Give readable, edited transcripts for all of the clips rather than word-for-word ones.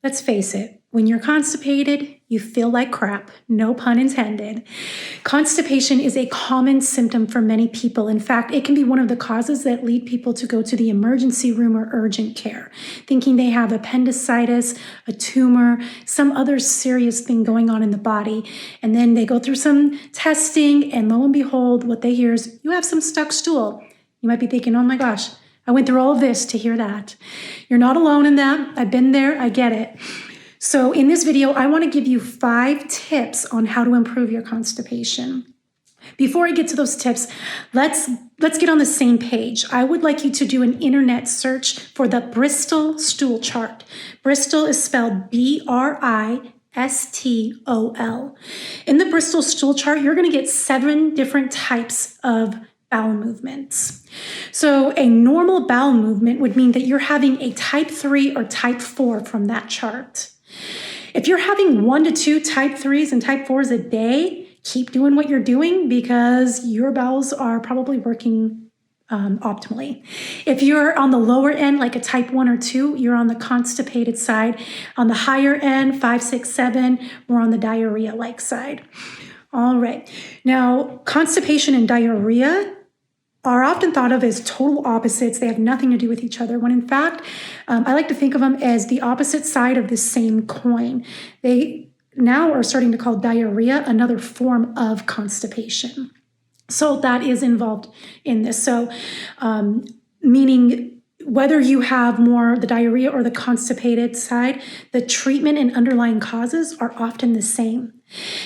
Let's face it, when you're constipated, you feel like crap, no pun intended. Constipation is a common symptom for many people. In fact, it can be one of the causes that lead people to go to the emergency room or urgent care, thinking they have appendicitis, a tumor, some other serious thing going on in the body. And then they go through some testing, and lo and behold, what they hear is, you have some stuck stool. You might be thinking, oh my gosh, I went through all of this to hear that. You're not alone in that. I've been there. I get it. So in this video, I want to give you 5 tips on how to improve your constipation. Before I get to those tips, let's get on the same page. I would like you to do an internet search for the Bristol stool chart. Bristol is spelled Bristol. In the Bristol stool chart, you're going to get 7 different types of bowel movements. So a normal bowel movement would mean that you're having a type 3 or type 4 from that chart. If you're having 1 to 2 type 3s and type 4s a day, keep doing what you're doing because your bowels are probably working optimally. If you're on the lower end, like a type 1 or 2, you're on the constipated side. On the higher end, 5, 6, 7, we're on the diarrhea-like side. All right. Now, constipation and diarrhea are often thought of as total opposites. They have nothing to do with each other, when in fact, I like to think of them as the opposite side of the same coin. They now are starting to call diarrhea another form of constipation. So that is involved in this. So meaning whether you have more the diarrhea or the constipated side, the treatment and underlying causes are often the same.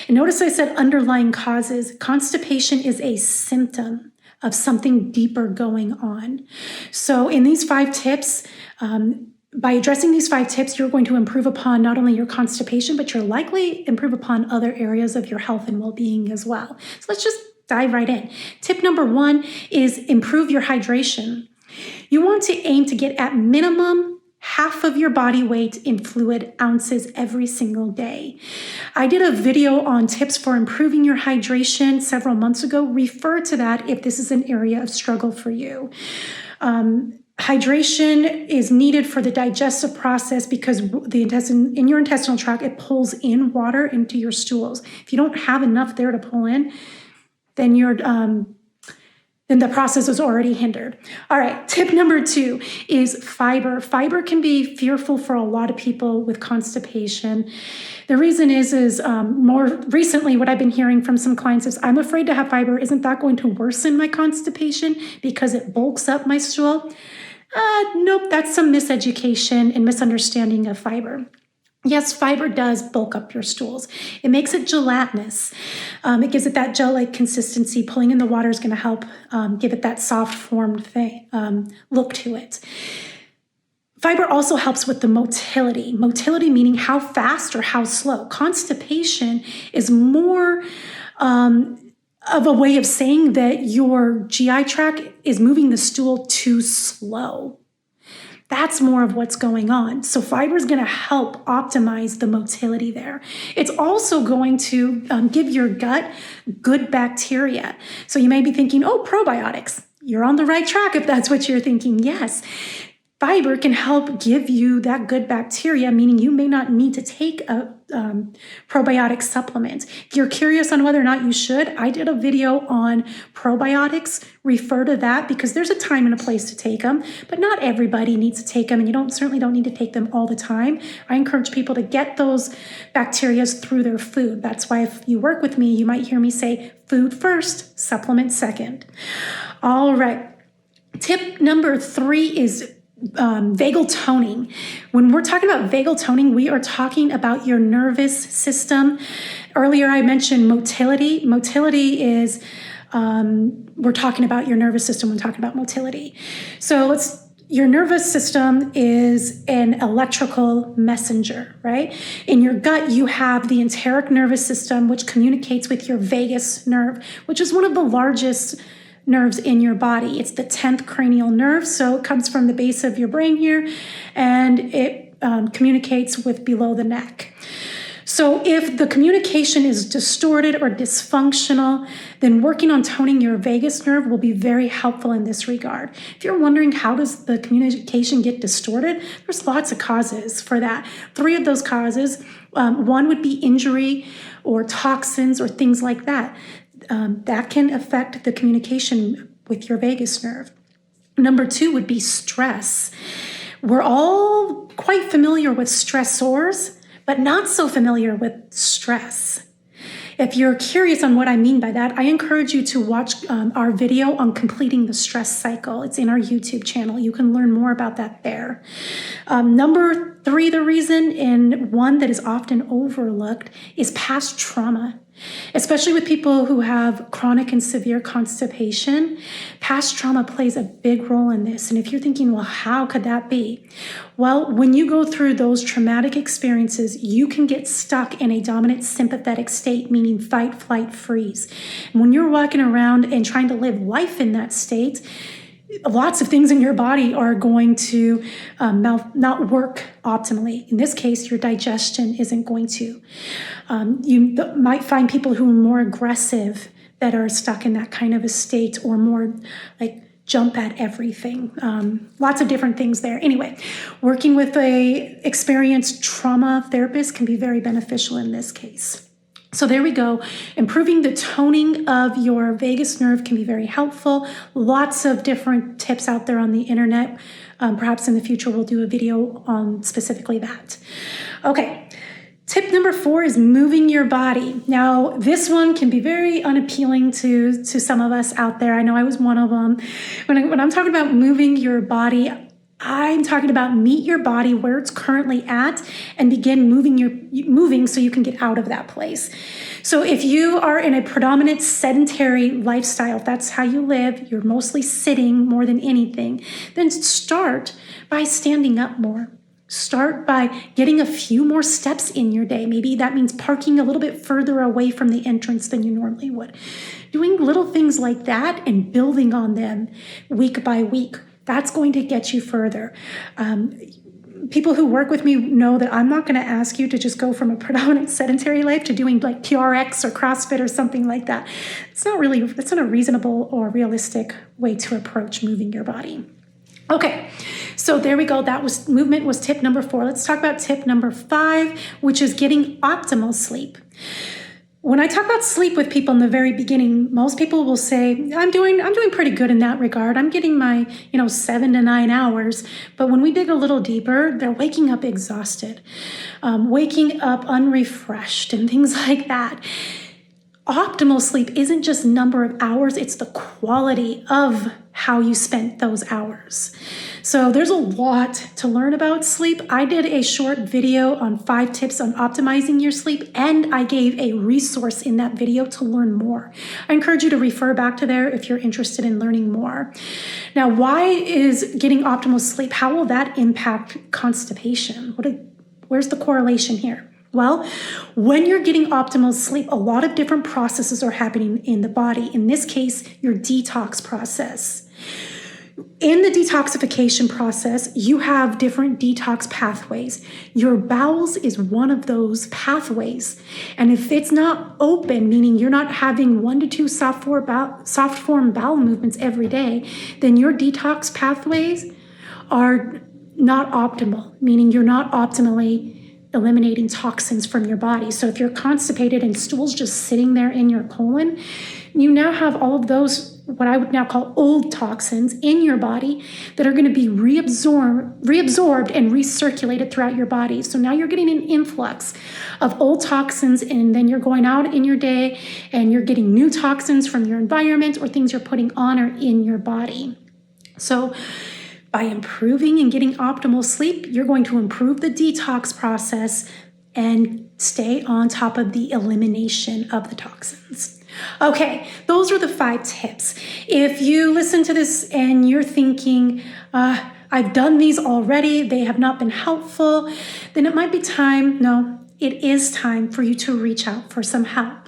And notice I said underlying causes. Constipation is a symptom of something deeper going on. So in these 5 tips, by addressing these 5 tips, you're going to improve upon not only your constipation, but you'll likely improve upon other areas of your health and well-being as well. So let's just dive right in. Tip number 1 is improve your hydration. You want to aim to get at minimum half of your body weight in fluid ounces every single day. I did a video on tips for improving your hydration several months ago. Refer to that if this is an area of struggle for you. Hydration is needed for the digestive process because the intestine, in your intestinal tract, it pulls in water into your stools. If you don't have enough there to pull in, then then the process is already hindered. All right, tip number 2 is fiber. Fiber can be fearful for a lot of people with constipation. The reason is more recently what I've been hearing from some clients is, I'm afraid to have fiber. Isn't that going to worsen my constipation because it bulks up my stool? Nope, that's some miseducation and misunderstanding of fiber. Yes, fiber does bulk up your stools. It makes it gelatinous. It gives it that gel-like consistency. Pulling in the water is going to help give it that soft formed look to it. Fiber also helps with the motility. Motility meaning how fast or how slow. Constipation is more of a way of saying that your GI tract is moving the stool too slow. That's more of what's going on. So fiber is going to help optimize the motility there. It's also going to give your gut good bacteria. So you may be thinking, oh, probiotics. You're on the right track if that's what you're thinking. Yes. Fiber can help give you that good bacteria, meaning you may not need to take a probiotic supplement. If you're curious on whether or not you should, I did a video on probiotics. Refer to that because there's a time and a place to take them, but not everybody needs to take them, and you certainly don't need to take them all the time. I encourage people to get those bacteria through their food. That's why if you work with me, you might hear me say food first, supplement second. All right. Tip number 3 is vagal toning. When we're talking about vagal toning, we are talking about your nervous system. Earlier, I mentioned motility. Motility is, we're talking about your nervous system when talking about motility. So your nervous system is an electrical messenger, right? In your gut, you have the enteric nervous system, which communicates with your vagus nerve, which is one of the largest nerves in your body. It's the 10th cranial nerve, so it comes from the base of your brain here, and it communicates with below the neck. So if the communication is distorted or dysfunctional, then working on toning your vagus nerve will be very helpful in this regard. If you're wondering how does the communication get distorted, there's lots of causes for that. 3 of those causes, one would be injury or toxins or things like that. That can affect the communication with your vagus nerve. Number 2 would be stress. We're all quite familiar with stressors, but not so familiar with stress. If you're curious on what I mean by that, I encourage you to watch our video on completing the stress cycle. It's in our YouTube channel. You can learn more about that there. Number 3, the reason, and one that is often overlooked, is past trauma. Especially with people who have chronic and severe constipation, past trauma plays a big role in this. And if you're thinking, well, how could that be? Well, when you go through those traumatic experiences, you can get stuck in a dominant sympathetic state, meaning fight, flight, freeze. And when you're walking around and trying to live life in that state, lots of things in your body are going to not work optimally. In this case, your digestion isn't going to. You might find people who are more aggressive that are stuck in that kind of a state, or more like jump at everything. Lots of different things there. Anyway, working with a experienced trauma therapist can be very beneficial in this case. So there we go. Improving the toning of your vagus nerve can be very helpful. Lots of different tips out there on the internet. Perhaps in the future we'll do a video on specifically that. Okay. Tip number 4 is moving your body. Now, this one can be very unappealing to some of us out there. I know I was one of them. When I'm talking about moving your body, I'm talking about meet your body where it's currently at and begin moving so you can get out of that place. So if you are in a predominant sedentary lifestyle, if that's how you live, you're mostly sitting more than anything, then start by standing up more. Start by getting a few more steps in your day. Maybe that means parking a little bit further away from the entrance than you normally would. Doing little things like that and building on them week by week. That's going to get you further. People who work with me know that I'm not going to ask you to just go from a predominant sedentary life to doing like PRX or CrossFit or something like that. It's not a reasonable or realistic way to approach moving your body. Okay, so there we go. Movement was tip number 4. Let's talk about tip number 5, which is getting optimal sleep. When I talk about sleep with people in the very beginning, most people will say, I'm doing pretty good in that regard. I'm getting my, 7 to 9 hours. But when we dig a little deeper, they're waking up exhausted, waking up unrefreshed and things like that. Optimal sleep isn't just number of hours, it's the quality of how you spent those hours. So there's a lot to learn about sleep. I did a short video on 5 tips on optimizing your sleep, and I gave a resource in that video to learn more. I encourage you to refer back to there if you're interested in learning more. Now, why is getting optimal sleep, how will that impact constipation? Where's the correlation here? Well, when you're getting optimal sleep, a lot of different processes are happening in the body. In this case, your detox process. In the detoxification process, you have different detox pathways. Your bowels is one of those pathways. And if it's not open, meaning you're not having 1 to 2 soft form bowel movements every day, then your detox pathways are not optimal, meaning you're not optimally eliminating toxins from your body. So if you're constipated and stool's just sitting there in your colon, you now have all of those, what I would now call old toxins in your body that are going to be reabsorbed and recirculated throughout your body. So now you're getting an influx of old toxins, and then you're going out in your day and you're getting new toxins from your environment or things you're putting on or in your body. So by improving and getting optimal sleep, you're going to improve the detox process and stay on top of the elimination of the toxins. Okay, those are the 5 tips. If you listen to this and you're thinking, I've done these already, they have not been helpful, then it might be time, it is time for you to reach out for some help.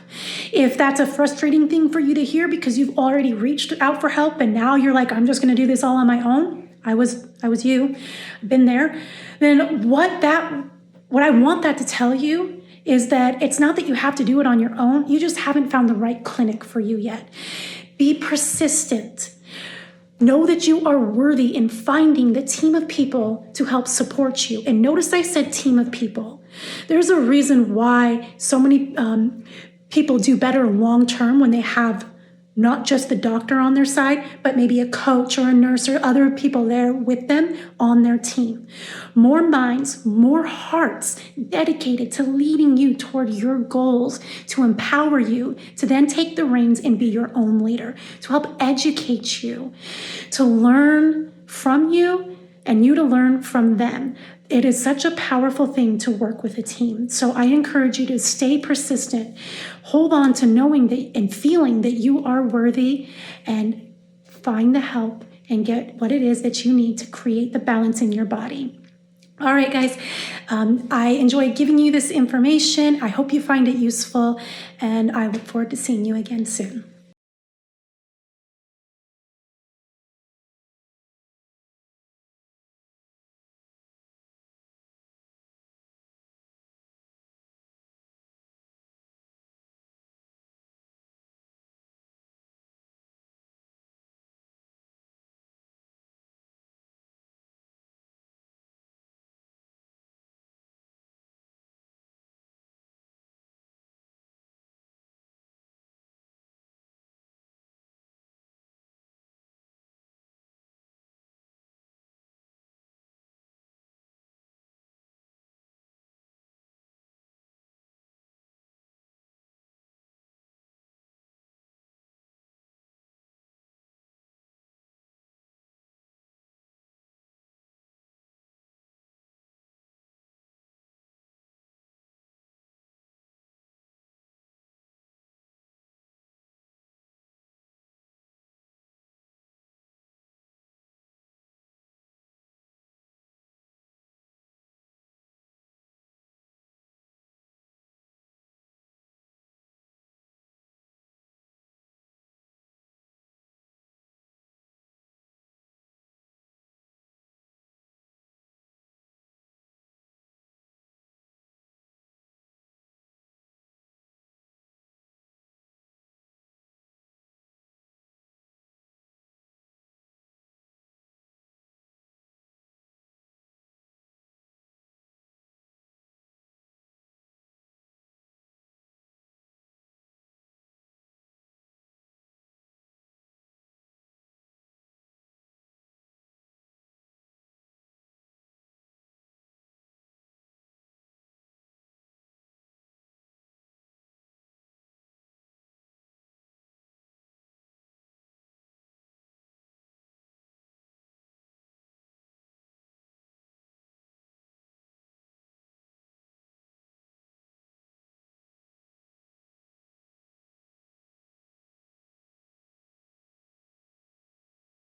If that's a frustrating thing for you to hear because you've already reached out for help and now you're like, I'm just going to do this all on my own, I was you, I've been there, then what I want that to tell you is that it's not that you have to do it on your own. You just haven't found the right clinic for you yet. Be persistent. Know that you are worthy in finding the team of people to help support you. And notice I said team of people. There's a reason why so many people do better long-term when they have not just the doctor on their side, but maybe a coach or a nurse or other people there with them on their team. More minds, more hearts dedicated to leading you toward your goals, to empower you, to then take the reins and be your own leader, to help educate you, to learn from you and you to learn from them. It is such a powerful thing to work with a team. So I encourage you to stay persistent, hold on to knowing that and feeling that you are worthy, and find the help and get what it is that you need to create the balance in your body. All right, guys, I enjoyed giving you this information. I hope you find it useful, and I look forward to seeing you again soon.